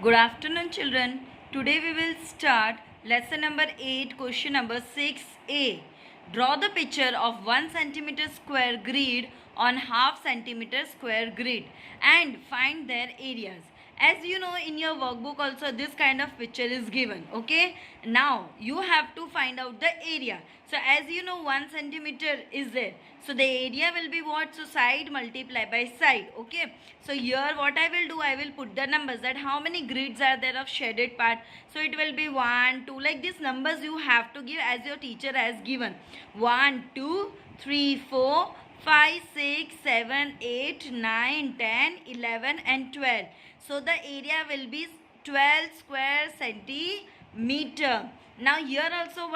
Good afternoon, children. Today we will start lesson number 8, question number 6a. Draw the picture of 1 centimeter square grid on half centimeter square grid and find their areas. As you know, in your workbook also this kind of picture is given. Okay. Now you have to find out the area. So as you know, 1 centimeter is there. So the area will be what? So side multiply by side. Okay. So here what I will do, I will put the numbers that how many grids are there of shaded part. So it will be 1, 2, like these numbers you have to give as your teacher has given. 1, 2, 3, 4, 5, 6, 7, 8, 9, 10, 11 and 12. So the area will be 12 square centimeter. Now here also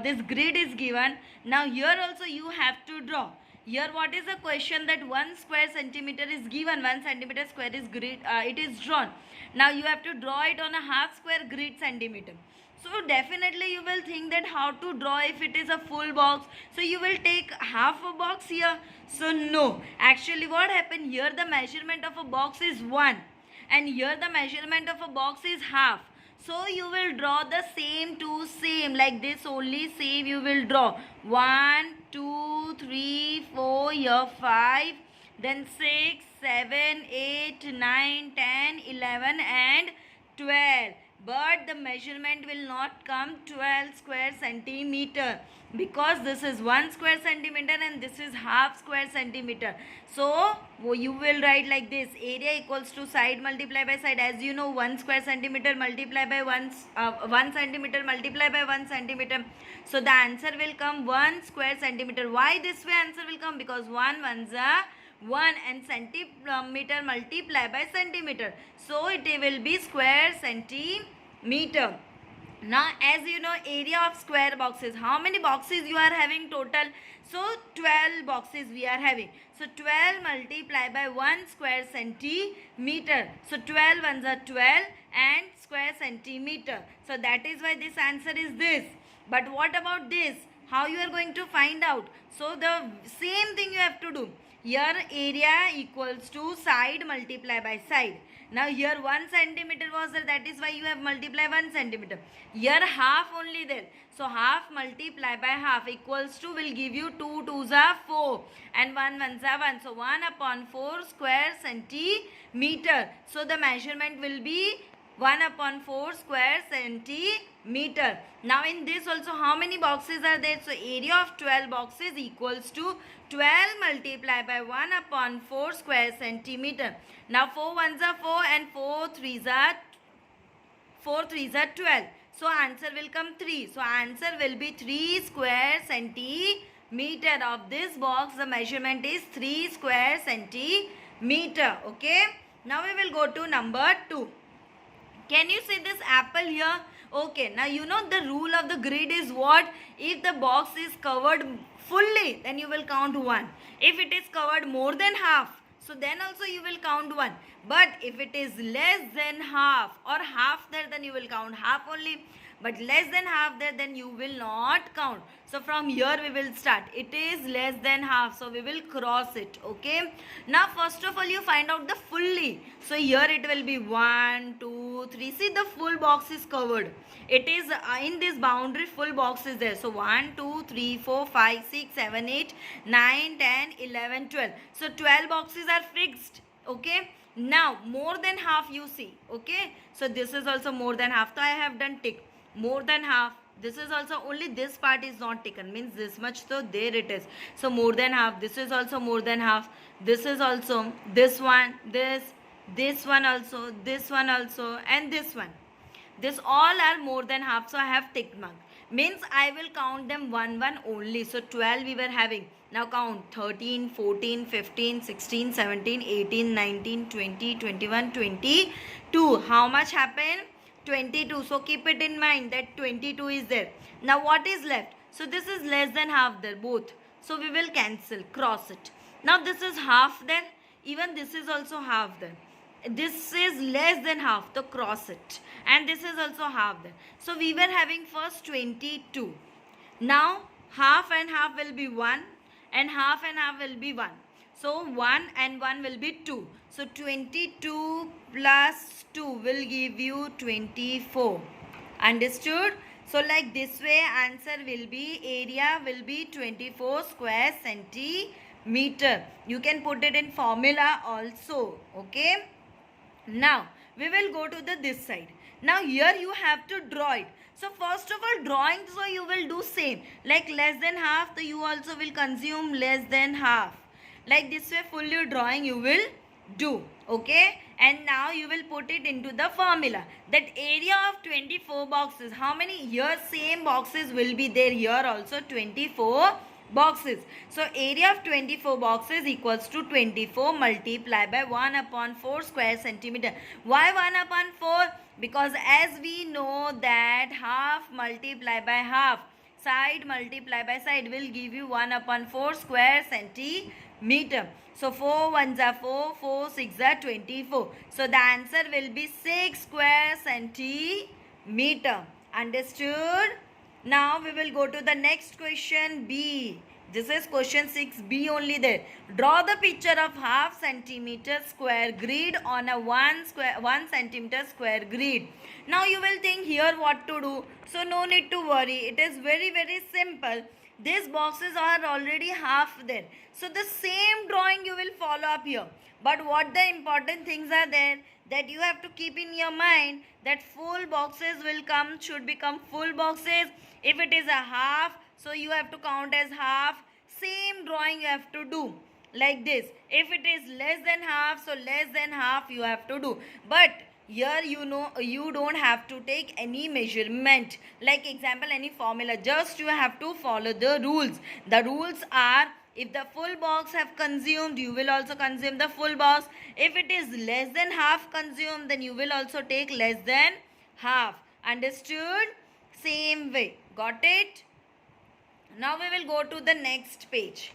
this grid is given. Now here also you have to draw. Here what is the question that 1 square centimeter is given, 1 centimeter square is grid, it is drawn. Now you have to draw it on a half square grid centimeter. So definitely you will think that how to draw if it is a full box. So you will take half a box here. So no, actually what happened here, the measurement of a box is 1 and here the measurement of a box is half. So you will draw the same to same, like this only same you will draw. 1, 2, 3, 4, here 5, then 6, 7, 8, 9, 10, 11 and 12. But the measurement will not come 12 square centimeter because this is 1 square centimeter and this is half square centimeter. So you will write like this: area equals to side multiply by side. As you know, 1 square centimeter multiply by 1 centimeter multiply by 1 centimeter. So the answer will come 1 square centimeter. Why this way answer will come? Because 1 ones are 1 and centimeter multiply by centimeter. So it will be square centimeter. Now as you know, area of square boxes, how many boxes you are having total? So 12 boxes we are having. So 12 multiply by 1 square centimeter. So 12 ones are 12 and square centimeter. So that is why this answer is this. But what about this? How you are going to find out? So the same thing you have to do. Here area equals to side multiply by side. Now here 1 centimeter was there, that is why you have multiply 1 centimeter. Here half only there. So half multiply by half equals to will give you 2 2s are 4 and 1 1s are 1. So 1 upon 4 square centimeter. So the measurement will be 1 upon 4 square centimeter. Now in this also how many boxes are there? So area of 12 boxes equals to 12 multiplied by 1 upon 4 square centimeter. Now 4 ones are 4 and 4 threes are 12. So answer will come 3. So answer will be 3 square centimeter. Of this box the measurement is 3 square centimeter. Okay. Now we will go to number 2. Can you see this apple here? Okay, now you know the rule of the grid is what? If the box is covered fully, then you will count 1. If it is covered more than half, so then also you will count 1. But if it is less than half or half there, then you will count half only. But less than half there, then you will not count. So from here we will start. It is less than half, so we will cross it. Okay. Now first of all you find out the fully. So here it will be 1, 2, 3. See, the full box is covered. It is in this boundary full box is there. So 1, 2, 3, 4, 5, 6, 7, 8, 9, 10, 11, 12. So 12 boxes are fixed. Okay. Now more than half you see. Okay. So this is also more than half. So I have done tick. More than half. This is also only this part is not taken, means this much, so there it is. So more than half. This is also more than half. This is also this one, this one also, this one also, and this one. This all are more than half, so I have tick mark. Means I will count them 1 1 only. So 12 we were having. Now count 13, 14, 15, 16, 17, 18, 19, 20, 21, 22. How much happened? 22. So keep it in mind that 22 is there. Now what is left? So this is less than half there, both. So we will cancel, cross it. Now this is half there. Even this is also half there. This is less than half, so cross it. And this is also half there. So we were having first 22. Now half and half will be 1 and half will be 1. So 1 and 1 will be 2. So 22 plus 2 will give you 24. Understood? So like this way answer will be, area will be 24 square centimeter. You can put it in formula also. Okay. Now we will go to this side. Now here you have to draw it. So first of all, drawing, so you will do same. Like less than half, so you also will consume less than half. Like this way fully drawing you will do. Okay. And now you will put it into the formula. That area of 24 boxes. How many? Here same boxes will be there. Here also 24 boxes. So area of 24 boxes equals to 24 multiplied by 1 upon 4 square centimeter. Why 1 upon 4? Because as we know that half multiplied by half, side multiplied by side will give you 1 upon 4 square centimeter. So 4 ones are 4, 4 6 are 24. So the answer will be 6 square centimeter. Understood? Now we will go to the next question, B. This is question 6B only there. Draw the picture of half centimeter square grid on a 1 centimeter square grid. Now you will think here what to do. So no need to worry. It is very simple. These boxes are already half there. So the same drawing you will follow up here. But what the important things are there, that you have to keep in your mind that full boxes should become full boxes. If it is a half, so you have to count as half. Same drawing you have to do like this. If it is less than half, so less than half you have to do. But here you don't have to take any measurement, like example any formula. Just you have to follow the rules. The rules are, if the full box have consumed, you will also consume the full box. If it is less than half consumed, then you will also take less than half. Understood? Same way. Got it? Now we will go to the next page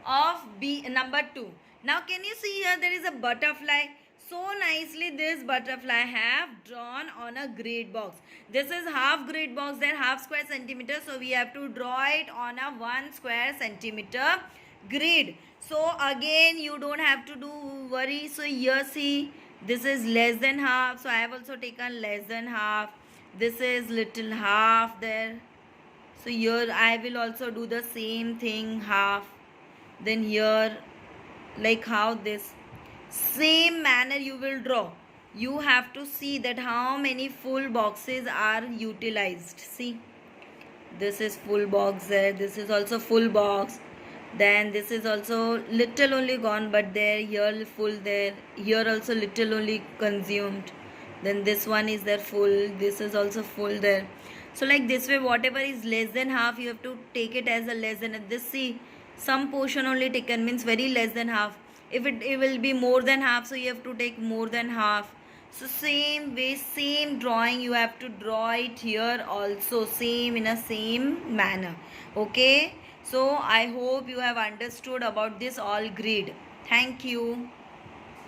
of B, number 2. Now can you see here there is a butterfly? So nicely this butterfly have drawn on a grid box. This is half grid box, then half square centimeter. So we have to draw it on a 1 square centimeter grid. So again you don't have to do worry. So here see, this is less than half. So I have also taken less than half. This is little half there. So here I will also do the same thing, half. Then here, like how this. Same manner you will draw. You have to see that how many full boxes are utilized. See, this is full box there. This is also full box. Then this is also little only gone, but there, here full there. Here also little only consumed. Then this one is there full. This is also full there. So like this way, whatever is less than half, you have to take it as a less than. This, see, some portion only taken means very less than half. If it will be more than half, so you have to take more than half. So same way, same drawing you have to draw it here also, same in a same manner. Okay. So I hope you have understood about this all grid. Thank you.